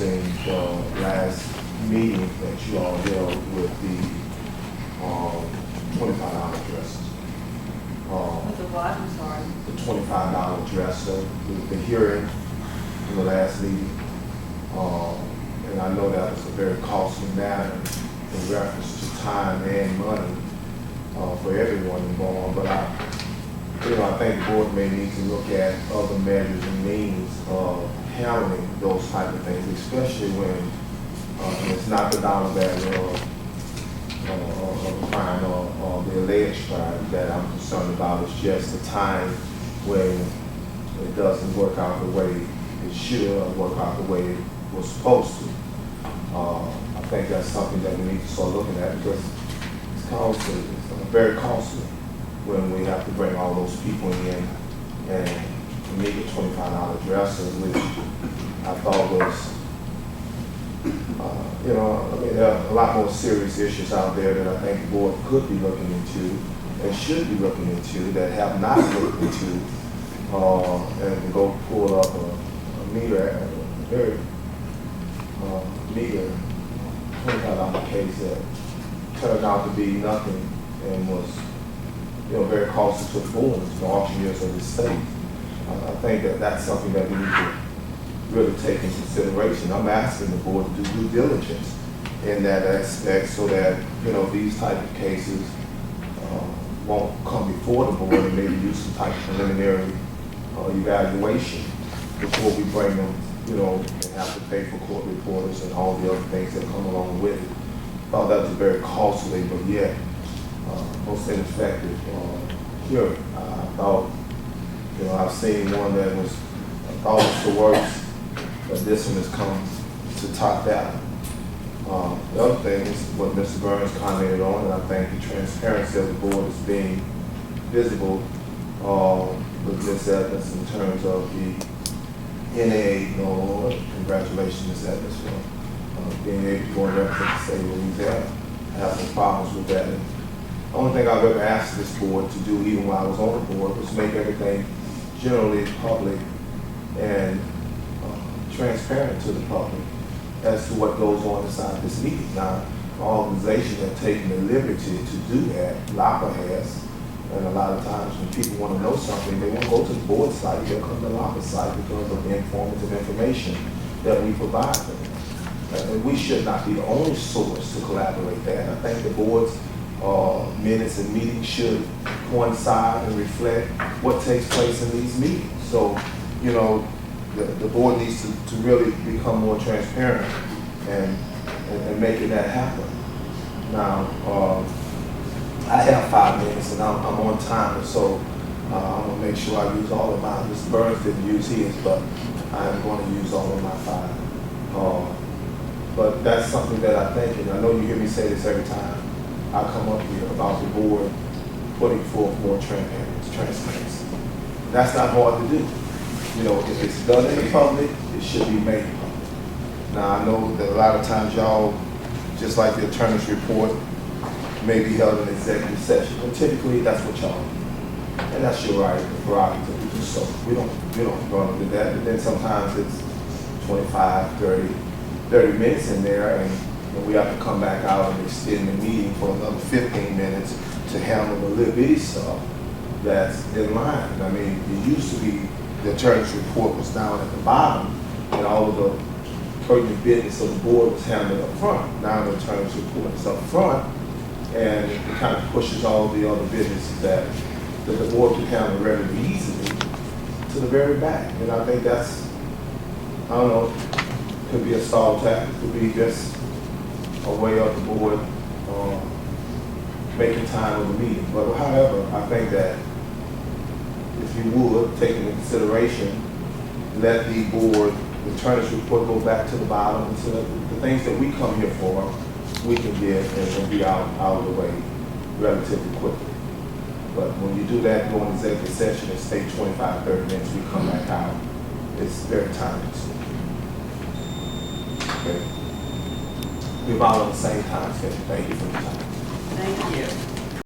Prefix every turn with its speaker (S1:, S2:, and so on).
S1: referencing the last meeting that you all held with the $25 dresses.
S2: With the what? I'm sorry.
S1: The $25 dresser, the hearing in the last meeting. And I know that was a very costly matter in reference to time and money for everyone involved. But I think the board may need to look at other measures and means of handling those type of things, especially when it's not the dollar value of the crime or the alleged crime that I'm concerned about. It's just the time when it doesn't work out the way it should or work out the way it was supposed to. I think that's something that we need to start looking at because it's costly. It's very costly when we have to bring all those people in and make a $25 dresser, which I thought was, there are a lot more serious issues out there that I think the board could be looking into and should be looking into that have not looked into, and go pull up a meter, very meter $25 case that turned out to be nothing and was, very costly to the boards, the auctioneers of the state. I think that that's something that we need to really take into consideration. I'm asking the board to do due diligence in that aspect so that, these type of cases won't come before the board and maybe use some type of preliminary evaluation before we bring them, and have to pay for court reporters and all the other things that come along with it. I thought that was very costly, but yet most ineffective hearing. I thought, I've seen one that was, I thought was the worst, but this one has come to top that. The other thing is what Mr. Burns commented on, and I think the transparency of the board is being visible with Ms. Evans in terms of the NOAG. Congratulations, Ms. Evans, for being able to go in there and say Louisiana. I have some problems with that. And the only thing I've ever asked this board to do, even while I was on the board, was make everything generally public and transparent to the public as to what goes on inside this meeting. Now, organizations have taken the liberty to do that. LALB has, and a lot of times when people want to know something, they won't go to the board site, they'll come to the LALB site because of the informative information that we provide them. And we should not be the only source to collaborate that. I think the board's minutes and meetings should coincide and reflect what takes place in these meetings. So, the board needs to really become more transparent and making that happen. Now, I have 5 minutes and I'm on time, so I'm going to make sure I use all of mine. Mr. Burns didn't use his, but I'm going to use all of my 5. But that's something that I think, and I know you hear me say this every time I come up here about the board putting forth more transparency. That's not hard to do. If it's done in the public, it should be made public. Now, I know that a lot of times y'all, just like the attorney's report, may be held in executive session, and typically that's what y'all do. And that's your right and prerogative to do so. We don't want to do that, but then sometimes it's 25, 30 minutes in there, and we have to come back out and extend the meeting for another 15 minutes to handle the little bitty stuff that's in line. I mean, it used to be the attorney's report was down at the bottom and all of the pertinent business of the board was handled up front. Now the attorney's report is up front and it kind of pushes all of the other businesses that the board can handle relatively easily to the very back. And I think that's, I don't know, could be a stall tactic, could be just a way of the board making time of the meeting. But however, I think that if you would, take into consideration, let the board, the attorney's report go back to the bottom, and so that the things that we come here for, we can get and be out of the way relatively quickly. But when you do that, go in executive session and stay 25, 30 minutes, we come back out, it's very time consuming. Okay. We're all on the same time schedule. Thank you for your time.
S2: Thank you.